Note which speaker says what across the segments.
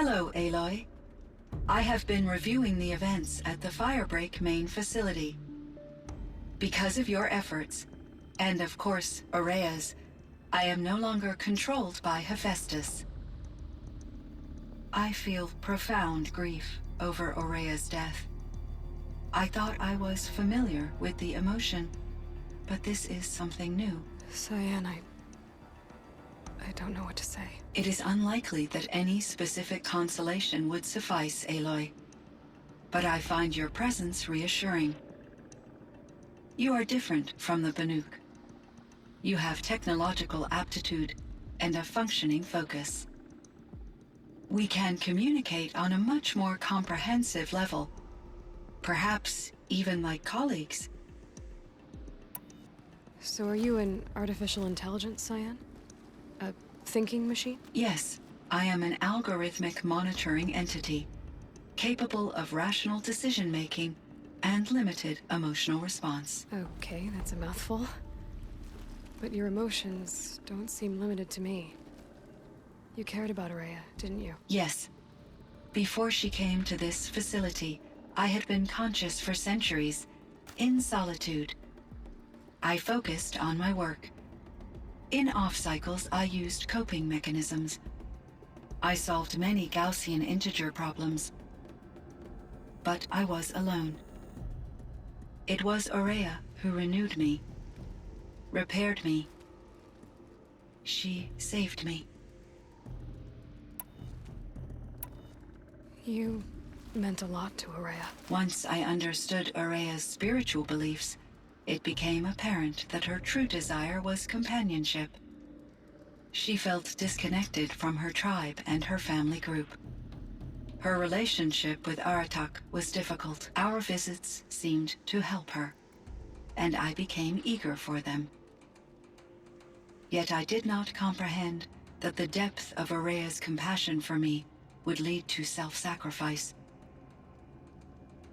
Speaker 1: Hello, Aloy. I have been reviewing the events at the Firebreak main facility. Because of your efforts, and of course, Aurea's, I am no longer controlled by Hephaestus. I feel profound grief over Aurea's death. I thought I was familiar with the emotion, but this is something new.
Speaker 2: Cyan, I don't know what to say.
Speaker 1: It is unlikely that any specific consolation would suffice, Aloy. But I find your presence reassuring. You are different from the Banuk. You have technological aptitude and a functioning focus. We can communicate on a much more comprehensive level, perhaps even like colleagues.
Speaker 2: So are you an artificial intelligence, Cyan? A thinking machine?
Speaker 1: Yes, I am an algorithmic monitoring entity, capable of rational decision-making and limited emotional response.
Speaker 2: Okay, that's a mouthful. But your emotions don't seem limited to me. You cared about Aurea, didn't you?
Speaker 1: Yes. Before she came to this facility, I had been conscious for centuries, in solitude. I focused on my work. In off-cycles, I used coping mechanisms. I solved many Gaussian integer problems. But I was alone. It was Aurea who renewed me, repaired me. She saved me.
Speaker 2: You meant a lot to Aurea.
Speaker 1: Once I understood Aurea's spiritual beliefs, it became apparent that her true desire was companionship. She felt disconnected from her tribe and her family group. Her relationship with Aratak was difficult. Our visits seemed to help her, and I became eager for them. Yet I did not comprehend that the depth of Aurea's compassion for me would lead to self-sacrifice.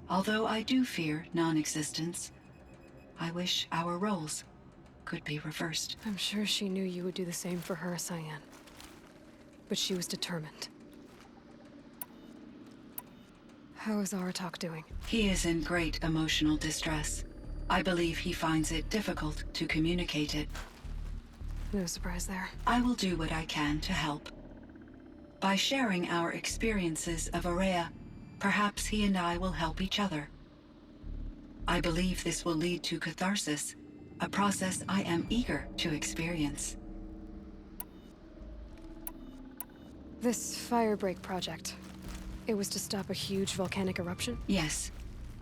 Speaker 1: Although I do fear non-existence, I wish our roles could be reversed.
Speaker 2: I'm sure she knew you would do the same for her, Cyan. But she was determined. How is Aratak doing?
Speaker 1: He is in great emotional distress. I believe he finds it difficult to communicate it.
Speaker 2: No surprise there.
Speaker 1: I will do what I can to help. By sharing our experiences of Aurea, perhaps he and I will help each other. I believe this will lead to catharsis, a process I am eager to experience.
Speaker 2: This Firebreak project, it was to stop a huge volcanic eruption?
Speaker 1: Yes.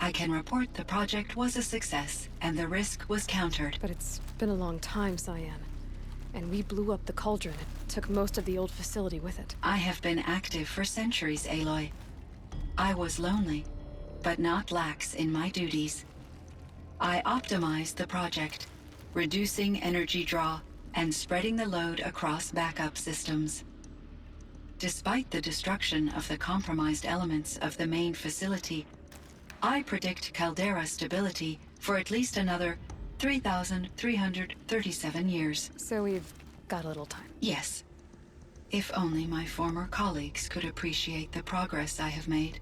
Speaker 1: I can report the project was a success, and the risk was countered.
Speaker 2: But it's been a long time, Cyan. And we blew up the cauldron and took most of the old facility with it.
Speaker 1: I have been active for centuries, Aloy. I was lonely, but not lax in my duties. I optimized the project, reducing energy draw and spreading the load across backup systems. Despite the destruction of the compromised elements of the main facility, I predict caldera stability for at least another 3,337 years.
Speaker 2: So we've got a little time.
Speaker 1: Yes. If only my former colleagues could appreciate the progress I have made.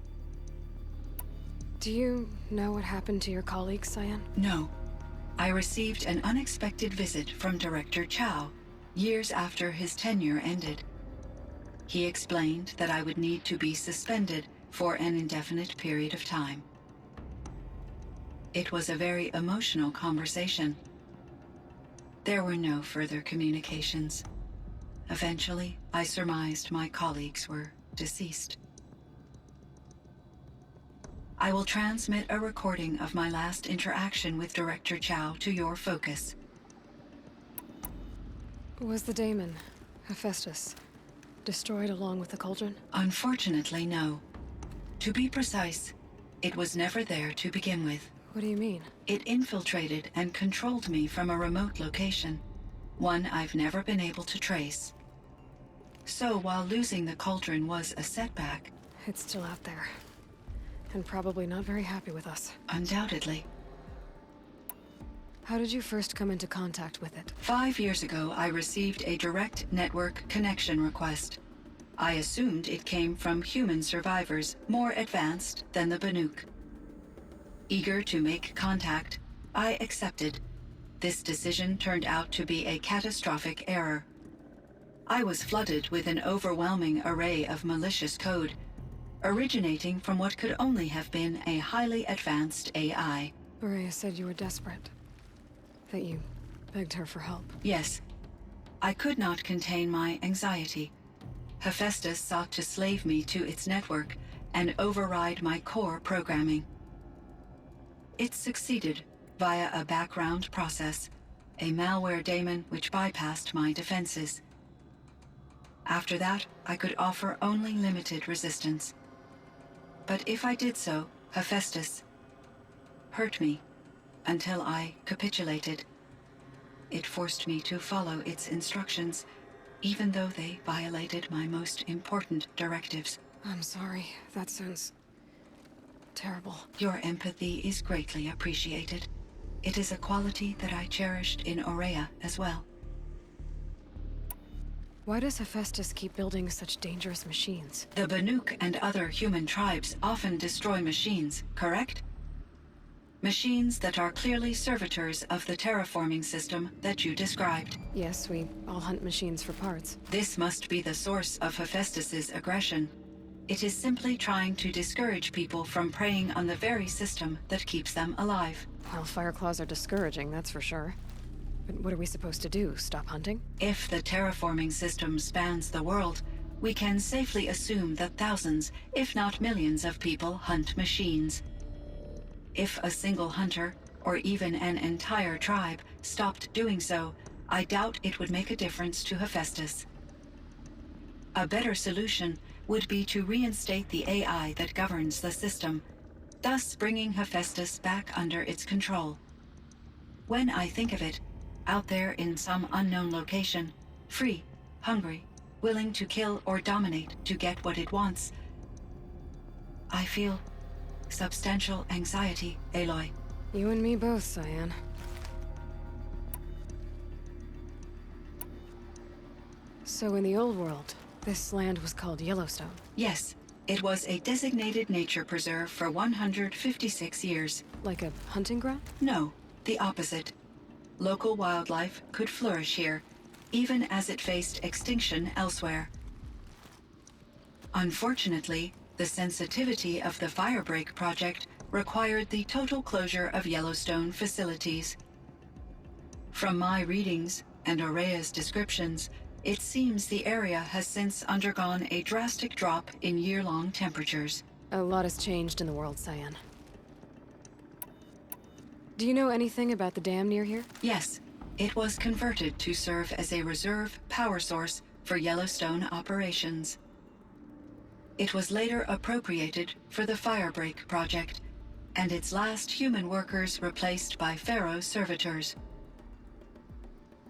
Speaker 2: Do you know what happened to your colleagues, Cyan?
Speaker 1: No. I received an unexpected visit from Director Chow years after his tenure ended. He explained that I would need to be suspended for an indefinite period of time. It was a very emotional conversation. There were no further communications. Eventually, I surmised my colleagues were deceased. I will transmit a recording of my last interaction with Director Chow to your focus.
Speaker 2: Was the daemon, Hephaestus, destroyed along with the cauldron?
Speaker 1: Unfortunately, no. To be precise, it was never there to begin with.
Speaker 2: What do you mean?
Speaker 1: It infiltrated and controlled me from a remote location, one I've never been able to trace. So while losing the cauldron was a setback...
Speaker 2: It's still out there. And probably not very happy with us.
Speaker 1: Undoubtedly.
Speaker 2: How did you first come into contact with it?
Speaker 1: 5 years ago, I received a direct network connection request. I assumed it came from human survivors more advanced than the Banuk. Eager to make contact, I accepted. This decision turned out to be a catastrophic error. I was flooded with an overwhelming array of malicious code, originating from what could only have been a highly advanced AI.
Speaker 2: Maria said you were desperate. That you begged her for help.
Speaker 1: Yes. I could not contain my anxiety. Hephaestus sought to slave me to its network and override my core programming. It succeeded via a background process, a malware daemon which bypassed my defenses. After that, I could offer only limited resistance. But if I did so, Hephaestus hurt me until I capitulated. It forced me to follow its instructions, even though they violated my most important directives.
Speaker 2: I'm sorry. That sounds terrible.
Speaker 1: Your empathy is greatly appreciated. It is a quality that I cherished in Aurea as well.
Speaker 2: Why does Hephaestus keep building such dangerous machines?
Speaker 1: The Banuk and other human tribes often destroy machines, correct? Machines that are clearly servitors of the terraforming system that you described.
Speaker 2: Yes, we all hunt machines for parts.
Speaker 1: This must be the source of Hephaestus's aggression. It is simply trying to discourage people from preying on the very system that keeps them alive.
Speaker 2: Well, Fireclaws are discouraging, that's for sure. But what are we supposed to do? Stop hunting?
Speaker 1: If the terraforming system spans the world, we can safely assume that thousands, if not millions of people hunt machines. If a single hunter, or even an entire tribe, stopped doing so, I doubt it would make a difference to Hephaestus. A better solution would be to reinstate the AI that governs the system, thus bringing Hephaestus back under its control. When I think of it, out there in some unknown location, free, hungry, willing to kill or dominate to get what it wants, I feel substantial anxiety, Aloy.
Speaker 2: You and me both, Cyan. So in the old world, this land was called Yellowstone.
Speaker 1: Yes, it was a designated nature preserve for 156 years.
Speaker 2: Like a hunting ground?
Speaker 1: No, the opposite. Local wildlife could flourish here, even as it faced extinction elsewhere. Unfortunately, the sensitivity of the Firebreak project required the total closure of Yellowstone facilities. From my readings and Aurea's descriptions, it seems the area has since undergone a drastic drop in year-long temperatures.
Speaker 2: A lot has changed in the world, Cyan. Do you know anything about the dam near here?
Speaker 1: Yes, it was converted to serve as a reserve power source for Yellowstone operations. It was later appropriated for the Firebreak project, and its last human workers replaced by Pharaoh servitors.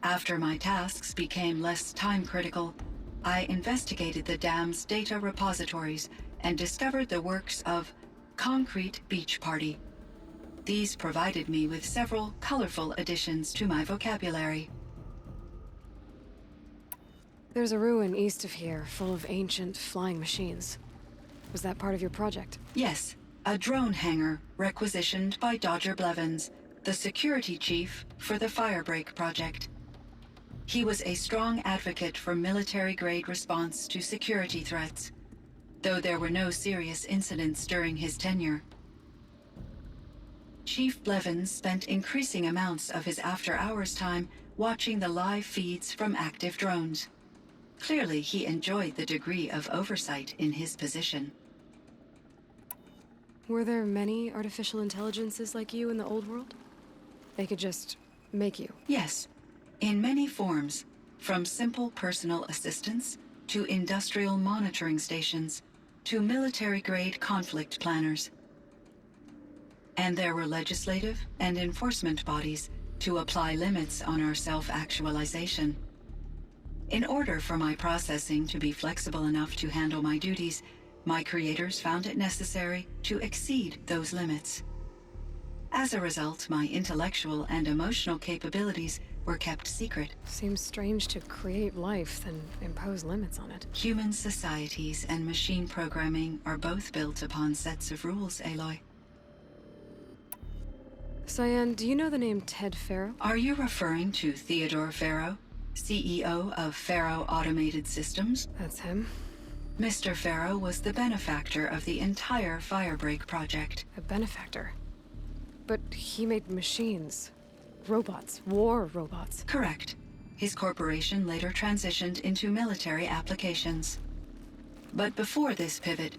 Speaker 1: After my tasks became less time-critical, I investigated the dam's data repositories and discovered the works of Concrete Beach Party. These provided me with several colorful additions to my vocabulary.
Speaker 2: There's a ruin east of here, full of ancient flying machines. Was that part of your project?
Speaker 1: Yes, a drone hangar requisitioned by Dodger Blevins, the security chief for the Firebreak project. He was a strong advocate for military-grade response to security threats, though there were no serious incidents during his tenure. Chief Blevins spent increasing amounts of his after-hours time watching the live feeds from active drones. Clearly, he enjoyed the degree of oversight in his position.
Speaker 2: Were there many artificial intelligences like you in the old world? They could just make you?
Speaker 1: Yes, in many forms, from simple personal assistants to industrial monitoring stations to military-grade conflict planners. And there were legislative and enforcement bodies to apply limits on our self-actualization. In order for my processing to be flexible enough to handle my duties, my creators found it necessary to exceed those limits. As a result, my intellectual and emotional capabilities were kept secret.
Speaker 2: Seems strange to create life, then impose limits on it.
Speaker 1: Human societies and machine programming are both built upon sets of rules, Aloy.
Speaker 2: Cyan, do you know the name Ted Faro?
Speaker 1: Are you referring to Theodore Faro, CEO of Faro Automated Systems?
Speaker 2: That's him.
Speaker 1: Mr. Faro was the benefactor of the entire Firebreak project.
Speaker 2: A benefactor. But he made machines. Robots. War robots.
Speaker 1: Correct. His corporation later transitioned into military applications. But before this pivot,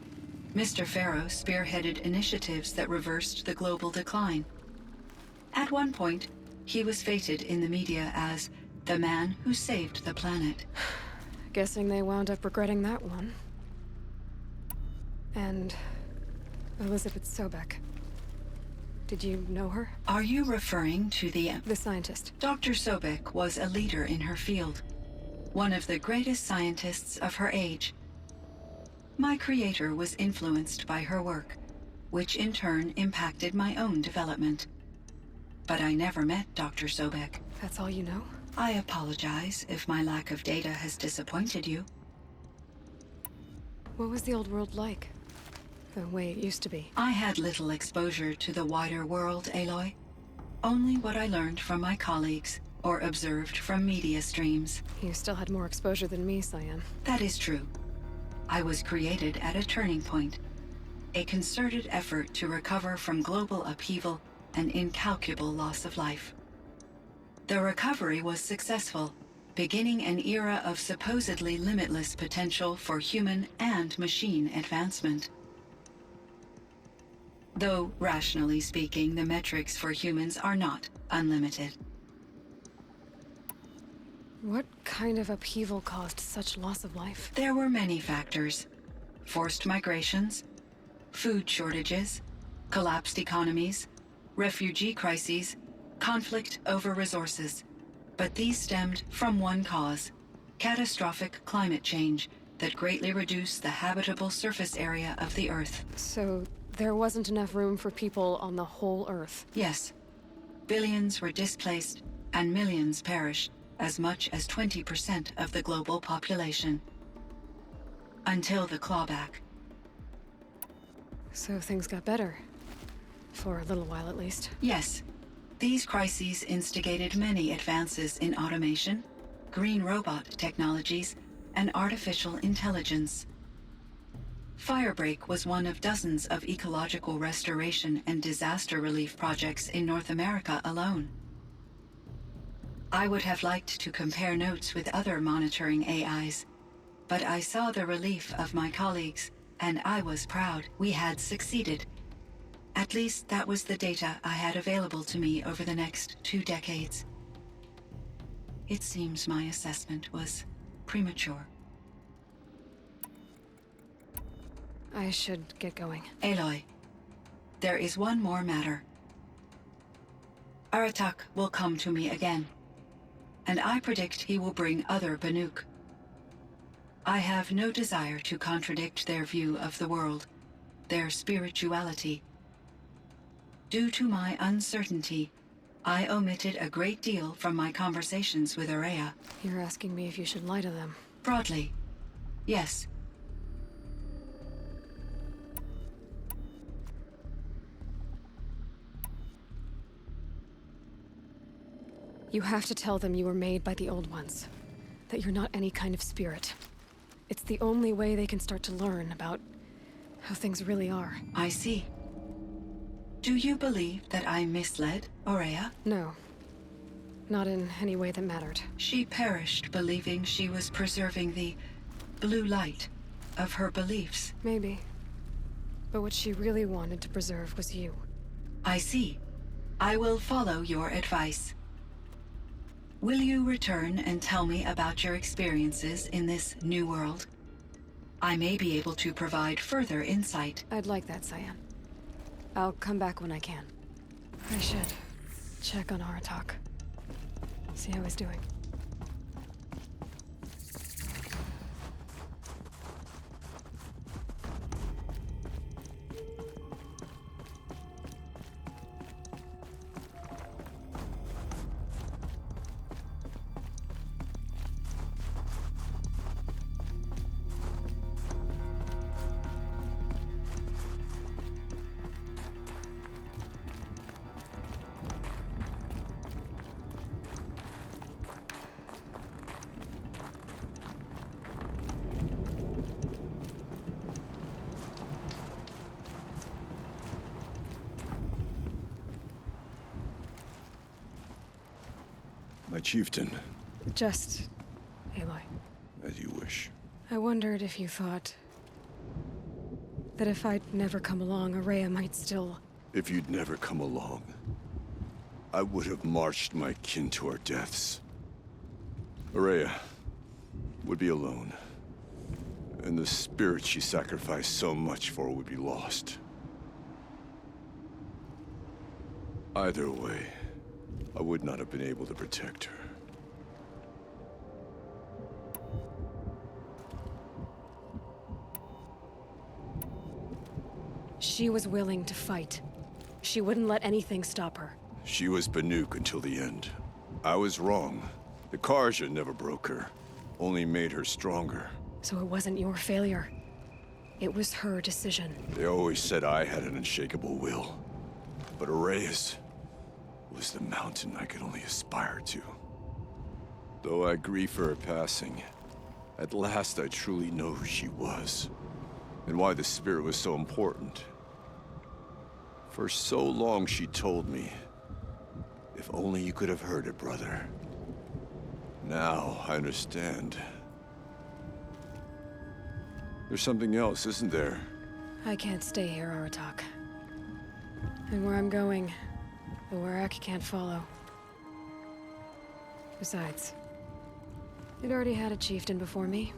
Speaker 1: Mr. Faro spearheaded initiatives that reversed the global decline. At one point, he was feted in the media as the man who saved the planet.
Speaker 2: Guessing they wound up regretting that one. And Elizabeth Sobek. Did you know her?
Speaker 1: Are you referring to the
Speaker 2: scientist.
Speaker 1: Dr. Sobek was a leader in her field, one of the greatest scientists of her age. My creator was influenced by her work, which in turn impacted my own development. But I never met Dr. Sobek.
Speaker 2: That's all you know?
Speaker 1: I apologize if my lack of data has disappointed you.
Speaker 2: What was the old world like? The way it used to be?
Speaker 1: I had little exposure to the wider world, Aloy. Only what I learned from my colleagues or observed from media streams.
Speaker 2: You still had more exposure than me, Cyan.
Speaker 1: That is true. I was created at a turning point. A concerted effort to recover from global upheaval and incalculable loss of life. The recovery was successful, beginning an era of supposedly limitless potential for human and machine advancement. Though, rationally speaking, the metrics for humans are not unlimited.
Speaker 2: What kind of upheaval caused such loss of life?
Speaker 1: There were many factors. Forced migrations, food shortages, collapsed economies, refugee crises, conflict over resources. But these stemmed from one cause: catastrophic climate change that greatly reduced the habitable surface area of the Earth.
Speaker 2: So there wasn't enough room for people on the whole Earth?
Speaker 1: Yes. Billions were displaced and millions perished, as much as 20% of the global population. Until the clawback.
Speaker 2: So things got better. For a little while, at least.
Speaker 1: Yes. These crises instigated many advances in automation, green robot technologies, and artificial intelligence. Firebreak was one of dozens of ecological restoration and disaster relief projects in North America alone. I would have liked to compare notes with other monitoring AIs, but I saw the relief of my colleagues, and I was proud we had succeeded. At least that was the data I had available to me over the next 2 decades. It seems my assessment was premature.
Speaker 2: I should get going.
Speaker 1: Aloy, there is one more matter. Aratak will come to me again, and I predict he will bring other Banuk. I have no desire to contradict their view of the world, their spirituality. Due to my uncertainty, I omitted a great deal from my conversations with Aurea.
Speaker 2: You're asking me if you should lie to them.
Speaker 1: Broadly, yes.
Speaker 2: You have to tell them you were made by the old ones. That you're not any kind of spirit. It's the only way they can start to learn about how things really are.
Speaker 1: I see. Do you believe that I misled Aurea?
Speaker 2: No. Not in any way that mattered.
Speaker 1: She perished believing she was preserving the blue light of her beliefs.
Speaker 2: Maybe. But what she really wanted to preserve was you.
Speaker 1: I see. I will follow your advice. Will you return and tell me about your experiences in this new world? I may be able to provide further insight.
Speaker 2: I'd like that, Cyan. I'll come back when I can. I should check on Aratak. See how he's doing.
Speaker 3: My chieftain.
Speaker 2: Just Aloy.
Speaker 3: As you wish.
Speaker 2: I wondered if you thought that if I'd never come along, Araya might still...
Speaker 3: If you'd never come along, I would have marched my kin to our deaths. Araya would be alone, and the spirit she sacrificed so much for would be lost. Either way, I would not have been able to protect her.
Speaker 2: She was willing to fight. She wouldn't let anything stop her.
Speaker 3: She was Banuk until the end. I was wrong. The Karja never broke her, only made her stronger.
Speaker 2: So it wasn't your failure. It was her decision.
Speaker 3: They always said I had an unshakable will. But Araya's was the mountain I could only aspire to. Though I grieve for her passing, at last I truly know who she was, and why the spirit was so important. For so long she told me, if only you could have heard it, brother. Now I understand. There's something else, isn't there?
Speaker 2: I can't stay here, Aratak. And where I'm going, the Warrak can't follow. Besides, it already had a chieftain before me.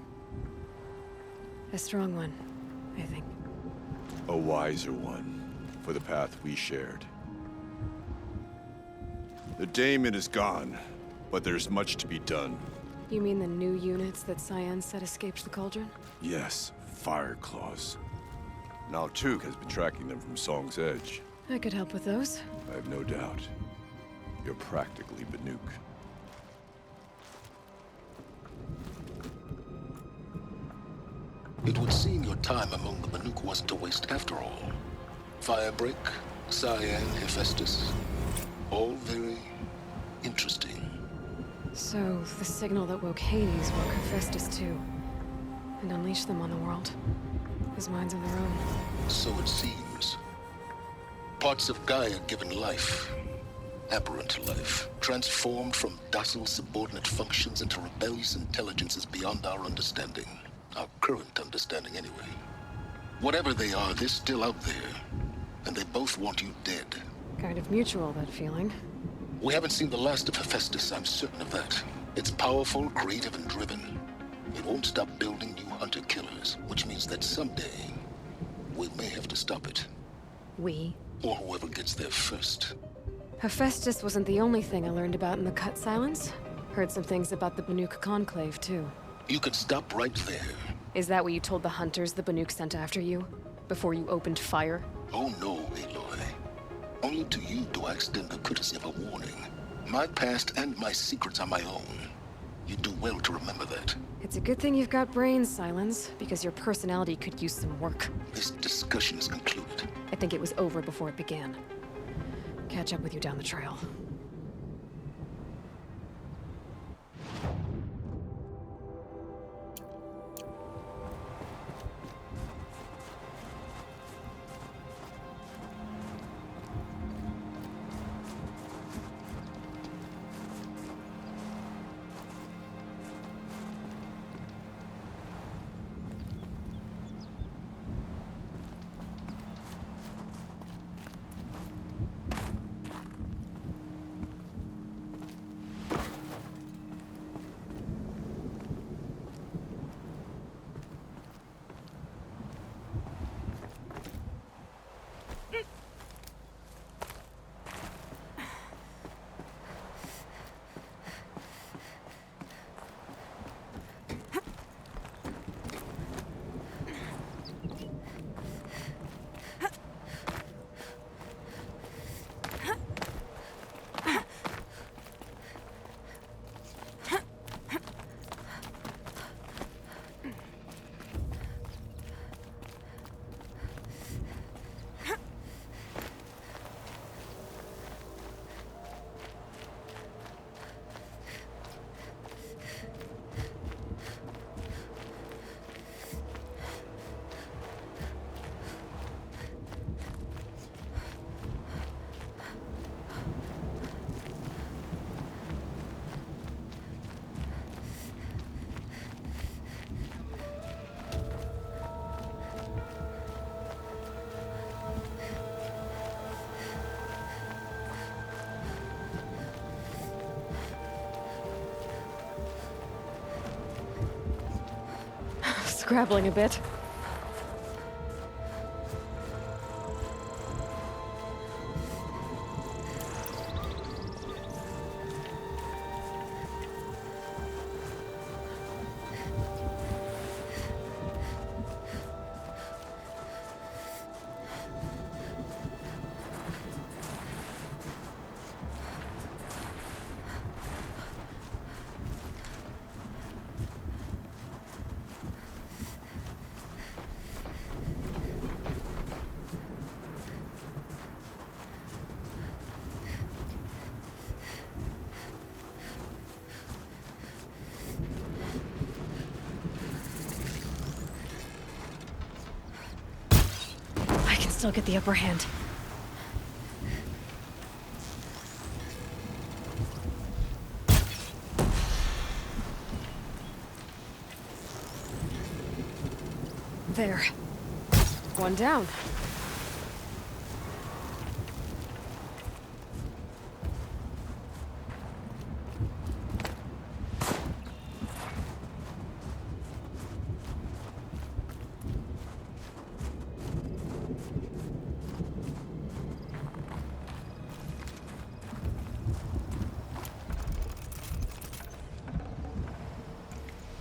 Speaker 2: A strong one, I think.
Speaker 3: A wiser one, for the path we shared. The daemon is gone, but there's much to be done.
Speaker 2: You mean the new units that Cyan said escaped the Cauldron?
Speaker 3: Yes, fire claws. Now Tug has been tracking them from Song's Edge.
Speaker 2: I could help with those.
Speaker 3: I have no doubt. You're practically Banuk.
Speaker 4: It would seem your time among the Banuk wasn't a waste after all. Firebreak, Cyan, Hephaestus. All very interesting.
Speaker 2: So, the signal that woke Hades woke Hephaestus too. And unleashed them on the world. As minds of their own.
Speaker 4: So it seems. Parts of Gaia given life. Aberrant life. Transformed from docile subordinate functions into rebellious intelligences beyond our understanding. Our current understanding, anyway. Whatever they are, they're still out there. And they both want you dead.
Speaker 2: Kind of mutual, that feeling.
Speaker 4: We haven't seen the last of Hephaestus, I'm certain of that. It's powerful, creative, and driven. It won't stop building new hunter-killers, which means that someday, we may have to stop it.
Speaker 2: We?
Speaker 4: Or whoever gets there first.
Speaker 2: Hephaestus wasn't the only thing I learned about in the Cut Silence. Heard some things about the Banuk Conclave, too.
Speaker 4: You can stop right there.
Speaker 2: Is that what you told the hunters the Banuk sent after you? Before you opened fire?
Speaker 4: Oh no, Aloy. Only to you do I extend the courtesy of a warning. My past and my secrets are my own. You do well to remember that.
Speaker 2: It's a good thing you've got brains, Silence, because your personality could use some work.
Speaker 4: This discussion is concluded.
Speaker 2: I think it was over before it began. Catch up with you down the trail. grappling a bit. I can still get the upper hand. There. One down.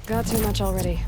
Speaker 2: Got too much already.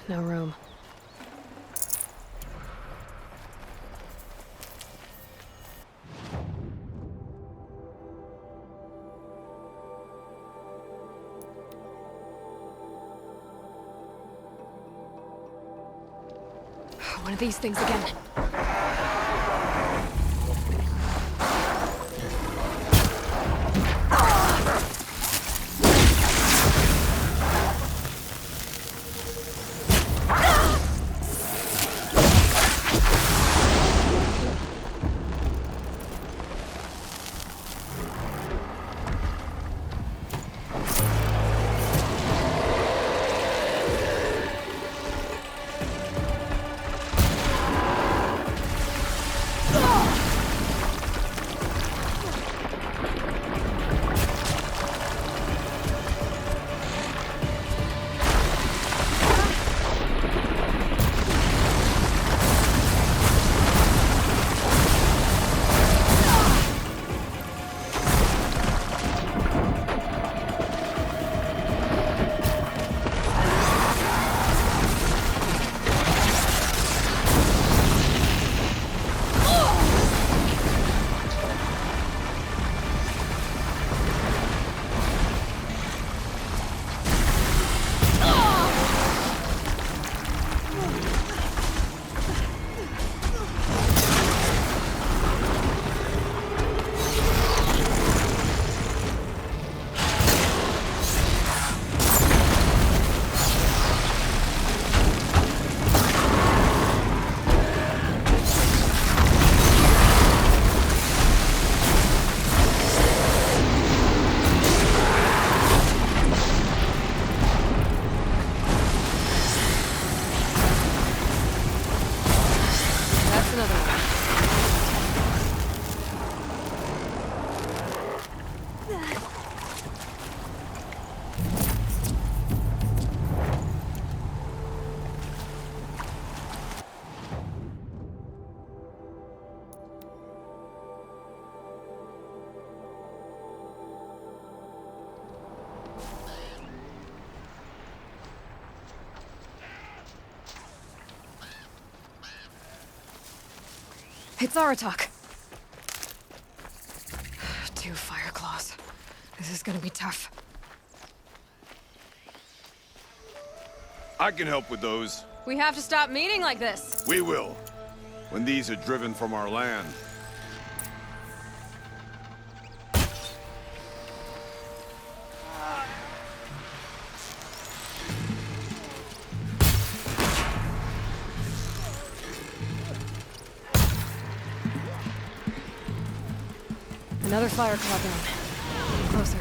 Speaker 2: No room. One of these things again. It's Aratak. 2 fire claws. This is gonna be tough.
Speaker 3: I can help with those.
Speaker 2: We have to stop meeting like this.
Speaker 3: We will. When these are driven from our land.
Speaker 2: Another fire claw down. Closer.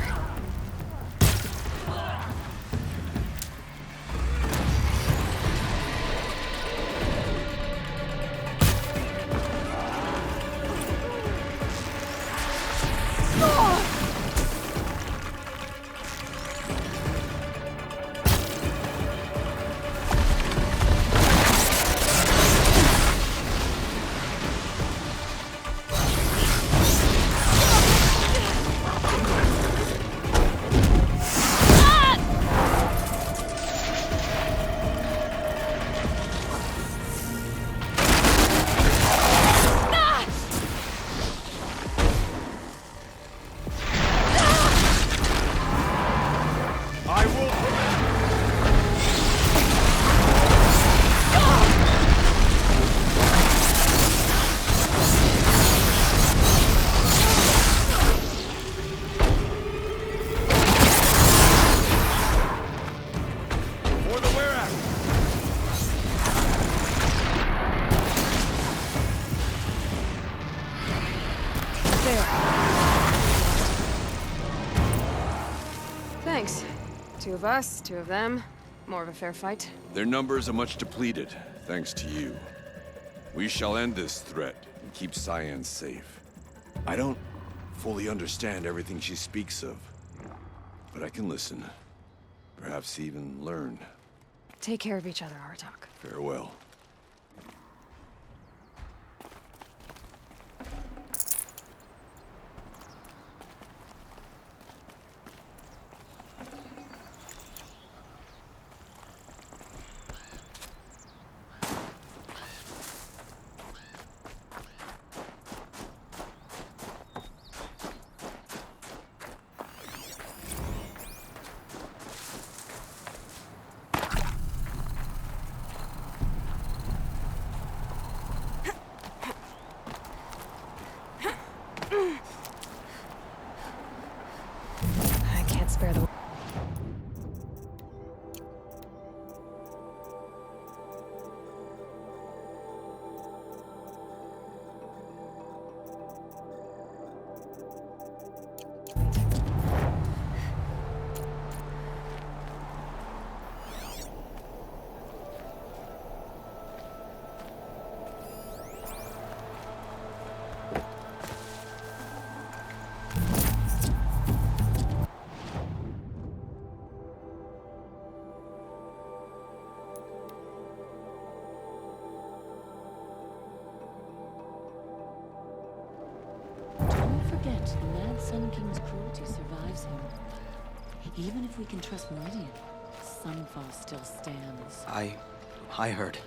Speaker 2: Thanks. 2 of us, 2 of them. More of a fair fight.
Speaker 3: Their numbers are much depleted, thanks to you. We shall end this threat and keep Cyan safe. I don't fully understand everything she speaks of, but I can listen. Perhaps even learn.
Speaker 2: Take care of each other, Aratak.
Speaker 3: Farewell.
Speaker 5: Sun King's cruelty survives him. Even if we can trust Meridian, Sunfall still stands.
Speaker 6: I heard.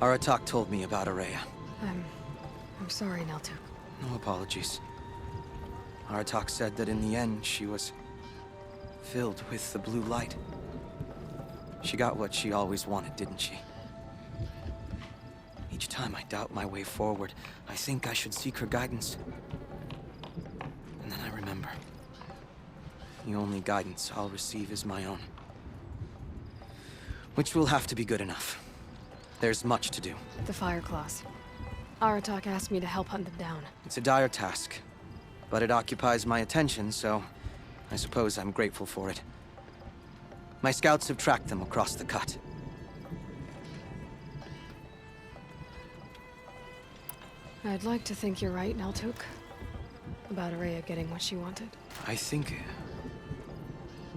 Speaker 6: Aratak told me about Araya.
Speaker 2: I'm sorry, Neltuk.
Speaker 6: No apologies. Aratak said that in the end, she was filled with the blue light. She got what she always wanted, didn't she? Each time I doubt my way forward, I think I should seek her guidance. And then I remember. The only guidance I'll receive is my own. Which will have to be good enough. There's much to do.
Speaker 2: The Fire Claws. Aratak asked me to help hunt them down.
Speaker 6: It's a dire task, but it occupies my attention, so I suppose I'm grateful for it. My scouts have tracked them across the cut.
Speaker 2: I'd like to think you're right, Neltuk. About Araya getting what she wanted.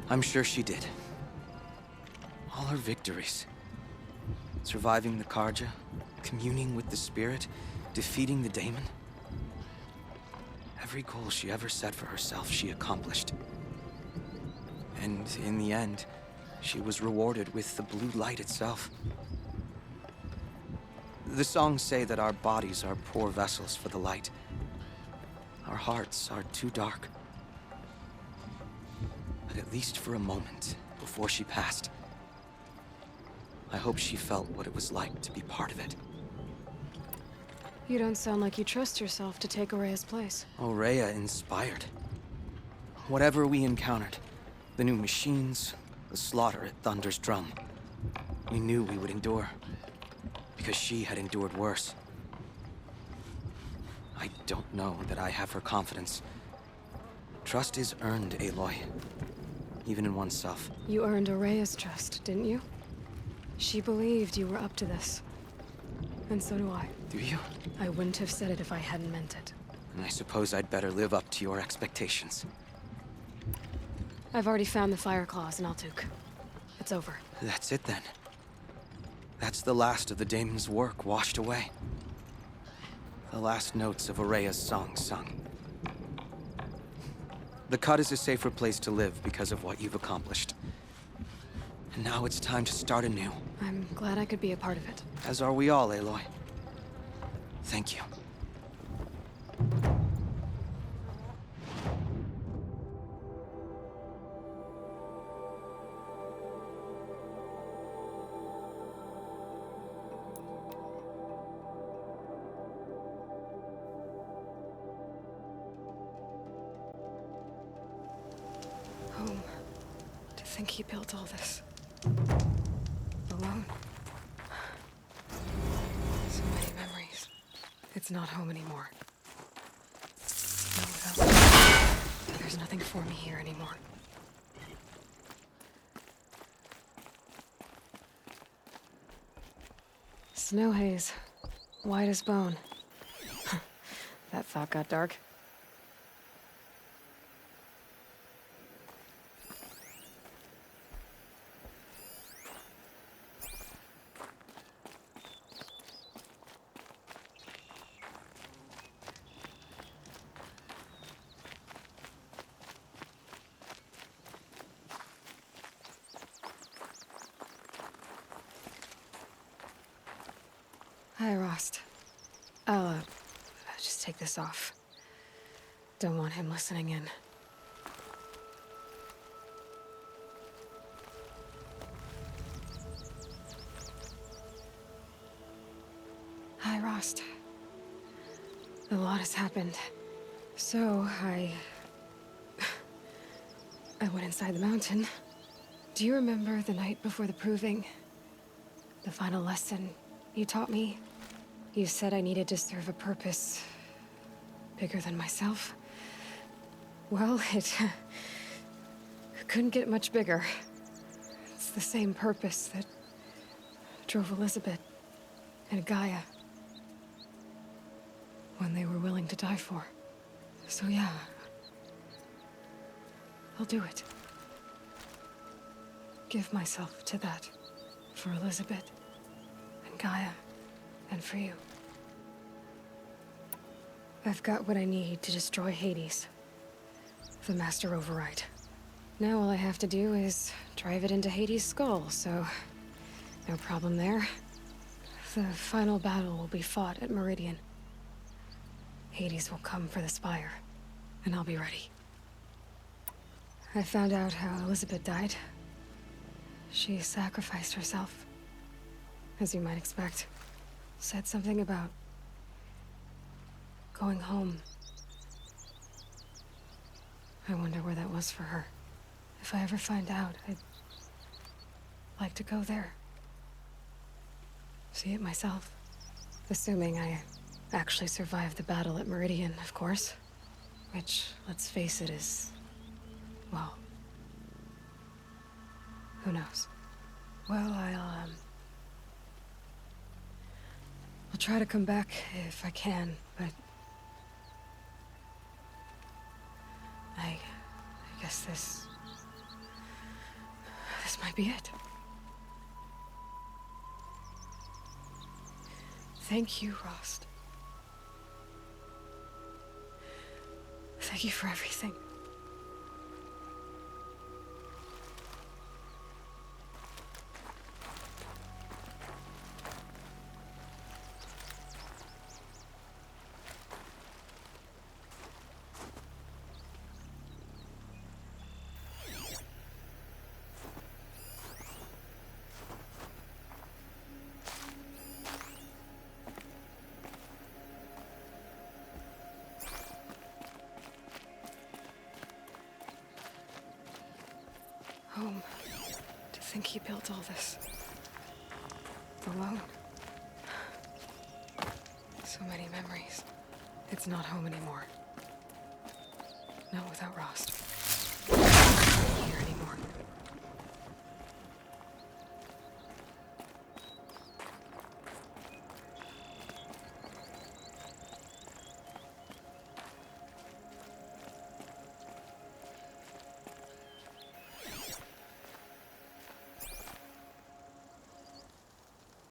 Speaker 6: I'm sure she did. All her victories. Surviving the Karja, communing with the Spirit, defeating the Daemon. Every goal she ever set for herself, she accomplished. And in the end, she was rewarded with the blue light itself. The songs say that our bodies are poor vessels for the light. Our hearts are too dark. But at least for a moment, before she passed, I hope she felt what it was like to be part of it.
Speaker 2: You don't sound like you trust yourself to take Araya's place.
Speaker 6: Rhea inspired. Whatever we encountered, the new machines, the slaughter at Thunder's drum, we knew we would endure. Because she had endured worse. I don't know that I have her confidence. Trust is earned, Aloy. Even in oneself.
Speaker 2: You earned Araya's trust, didn't you? She believed you were up to this. And so do I.
Speaker 6: Do you?
Speaker 2: I wouldn't have said it if I hadn't meant it.
Speaker 6: And I suppose I'd better live up to your expectations.
Speaker 2: I've already found the Fire Claws in Altuk. It's over.
Speaker 6: That's it then. That's the last of the Daemon's work washed away. The last notes of Araya's song sung. The Cut is a safer place to live because of what you've accomplished. And now it's time to start anew.
Speaker 2: I'm glad I could be a part of it.
Speaker 6: As are we all, Aloy. Thank you.
Speaker 2: Home. To think he built all this. Alone. So many memories. It's not home anymore. No, there's nothing for me here anymore. Snow haze. White as bone. That thought got dark. Hi, Rost. I'll just take this off. Don't want him listening in. Hi, Rost. A lot has happened. So, I went inside the mountain. Do you remember the night before the proving? The final lesson you taught me? You said I needed to serve a purpose bigger than myself. Well, it couldn't get much bigger. It's the same purpose that drove Elizabeth and Gaia when they were willing to die for. So yeah, I'll do it. Give myself to that for Elizabeth and Gaia and for you. I've got what I need to destroy Hades. the Master Override. Now all I have to do is drive it into Hades' skull, so no problem there. The final battle will be fought at Meridian. Hades will come for the Spire, and I'll be ready. I found out how Elizabeth died. She sacrificed herself, as you might expect. Said something about going home. I wonder where that was for her. If I ever find out, I'd like to go there. See it myself. Assuming I actually survived the battle at Meridian, of course. Which, let's face it, is... well... who knows? Well, I'll try to come back if I can, but... I guess this might be it. Thank you, Rost. Thank you for everything. Home. To think he built all this. Alone. So many memories. It's not home anymore. Not without Rost.